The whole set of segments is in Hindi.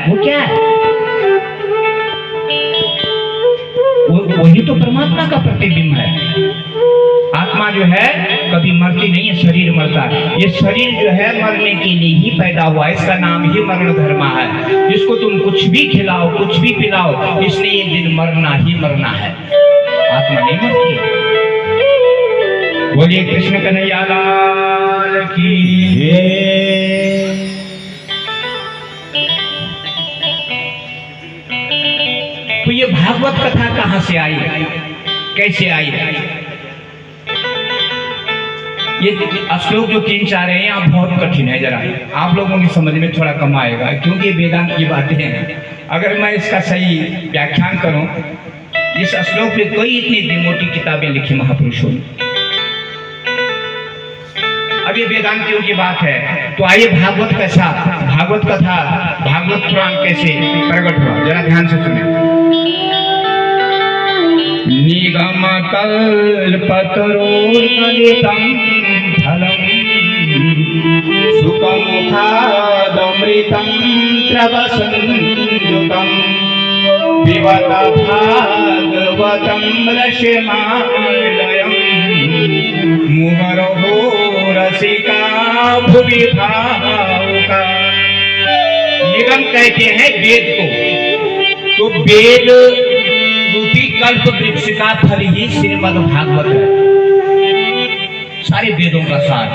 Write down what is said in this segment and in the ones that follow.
वो क्या है? वही तो परमात्मा का प्रतिबिंब है। आत्मा जो है कभी मरती नहीं है, शरीर मरता है। ये शरीर जो है मरने के लिए ही पैदा हुआ, इसका नाम ही मरण धर्म है। इसको तुम कुछ भी खिलाओ, कुछ भी पिलाओ, इसने एक दिन मरना ही मरना है। आत्मा नहीं मरती है। बोलिए कृष्ण कन्हैया लाल की जय। तो ये भागवत कथा कहां से आई, कैसे आई? ये श्लोक जो 3-4 हैं आप बहुत कठिन है, जरा आप लोगों की समझ में थोड़ा कम आएगा, क्योंकि वेदांत की बातें हैं। अगर मैं इसका सही व्याख्यान करूं, इस श्लोक पे कोई इतनी मोटी किताबें लिखी महापुरुषों ने। अब ये वेदांतियों की बात है, तो आइए भागवत कैसा, भागवत कथा, भागवत पुराण कैसे प्रकट हुआ, जरा ध्यान से सुने। निगम कल्पतरोर्गलितं फलं सुखमुखादमृतं त्रवसंयुतं पिबत भागवतं रसमालयं मुहुरहो रसिका भुवि भावुका। निगम कहते हैं वेद को, तो वेद रूपी कल्प वृक्ष का फल ही श्रीमद् भागवत है, सारे वेदों का सार।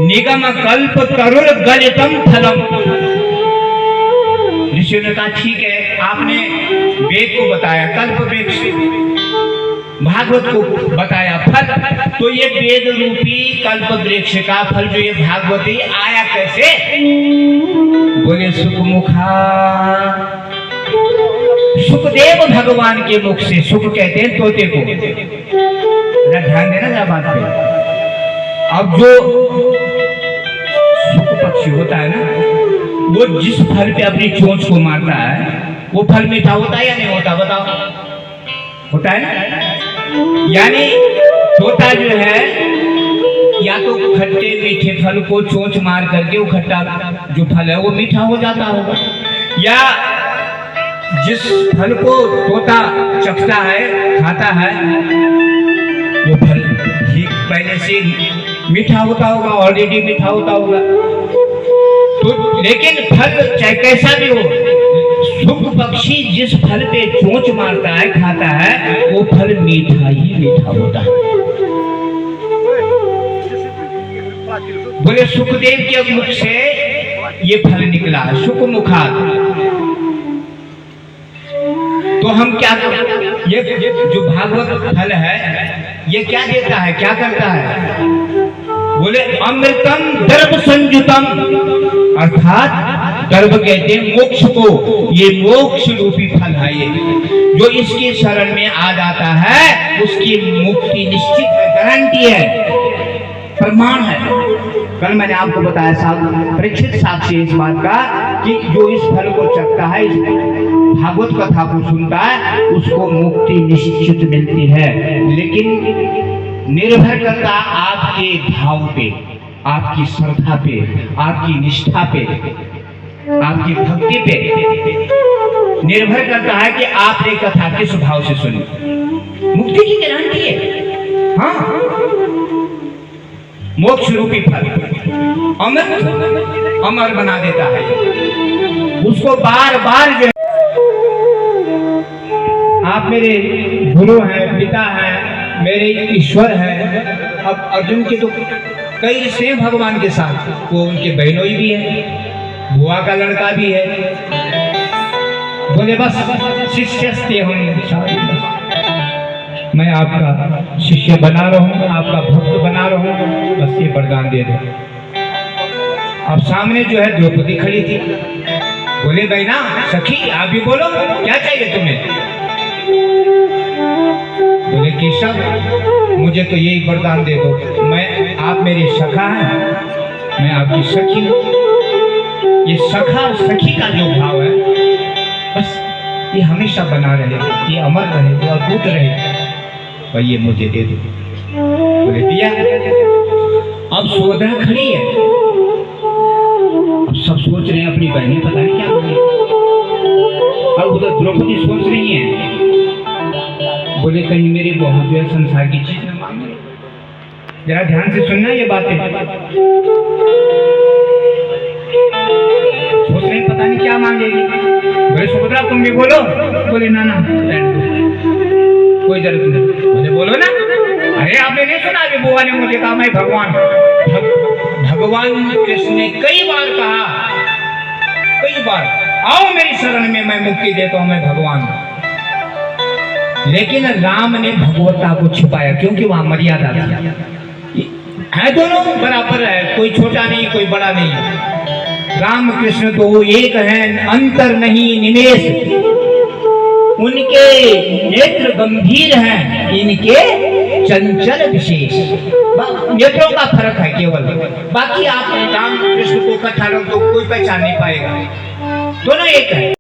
निगम कल्प तरुर गलितम फलम। ऋषियों ने कहा ठीक है, आपने वेद को बताया, कल्प वृक्ष भागवत को बताया फल, तो ये वेद रूपी कल्प वृक्ष का फल जो ये भागवती आया कैसे? बोले सुखमुखा, सुखदेव भगवान के मुख से। सुख कहते हैं तोते को, ध्यान देना जरा बात पे। अब जो सुख पक्षी होता है ना, वो जिस फल पे अपनी चोंच को मारता है, वो फल मीठा होता है या नहीं होता? बताओ, होता है ना? यानी तोता जो है या तो खट्टे मीठे फल को चोंच मार करके वो खट्टा जो फल है वो मीठा हो जाता होगा, या जिस फल को तोता चखता है, खाता है, वो फल ही पहले से मीठा होता होगा, ऑलरेडी मीठा होता होगा। तो लेकिन फल चाहे कैसा भी हो, सुख पक्षी जिस फल पे चोंच मारता है, खाता है, वो फल मीठा ही मीठा होता है। बोले सुखदेव के मुख से ये फल निकला, सुखमुखा। तो हम क्या करें? ये जो भागवत फल है ये क्या देता है, क्या करता है? बोले अमृतम दर्भ संयुतम, अर्थात दर्भ कहते हैं मोक्ष को। ये मोक्ष रूपी फल है, ये जो इसके शरण में आ जाता है उसकी मुक्ति निश्चित है, गारंटी है, प्रमाण है। कल मैंने आपको बताया परीक्षित साक्षी इस बात का कि जो इस फल को चखता है, इस भागवत कथा को सुनता है, उसको मुक्ति निश्चित मिलती है। लेकिन निर्भर करता आपके भाव पे, आपकी श्रद्धा पे, आपकी निष्ठा पे, आपकी भक्ति पे निर्भर करता है कि आपने कथा किस भाव से सुनी। मुक्ति की गारंटी है। हाँ, मोक्ष रूपी फल अमृत अमर बना देता है, उसको बार बार जो आप मेरे गुरु हैं, पिता हैं, मेरे ईश्वर हैं। अब अर्जुन के तो कई रिश्ते भगवान के साथ, वो उनके बहनोई भी है, बुआ का लड़का भी है। बोले बस शिष्यस्ते हम, मैं आपका शिष्य बना रहूं, आपका भक्त बना रहूं, बस ये वरदान दे दो। अब सामने जो है द्रौपदी खड़ी थी। बोले बहना सखी आप भी बोलो, क्या चाहिए तुम्हें? बोले केशव मुझे तो यही वरदान दे दो, मैं, आप मेरे सखा हैं, मैं आपकी सखी हूँ। ये सखा और सखी का जो भाव है, बस ये हमेशा बना रहे, ये अमर रहे, ये अद्भुत रहे, भाई ये मुझे दे दो। बोले दिया। अब सुभद्रा खड़ी है, अब सब सोच बहनें पता नहीं क्या बोली। अब उधर द्रौपदी सोच रही है, बोले कहीं मेरी बहू जो है संसार की चीज न मांग ले। जरा ध्यान से सुनना ये बातें। सोच रहे पता नहीं क्या मांगेगी। बोले सुभद्रा तुम भी बोलो। बोले ना ना कोई जरूरत नहीं। बोले बोलो ना। अरे आपने नहीं सुना अभी बुआ ने मुझे कहा मैं भगवान कृष्ण ने कई बार कहा, कई बार आओ मेरी शरण में, मैं मुक्ति देता हूं, मैं भगवान हूं। लेकिन राम ने भगवत्ता को छुपाया क्योंकि वहां मर्यादा थी। है दोनों बराबर है, कोई छोटा नहीं कोई बड़ा नहीं। राम कृष्ण तो एक हैं, अंतर नहीं निमेष। उनके नेत्र गंभीर हैं, इनके चंचल विशेष। नेत्रों का फर्क है केवल, बाकी आप राम कृष्ण को कथा लो तो कोई पहचान नहीं पाएगा, दोनों एक है।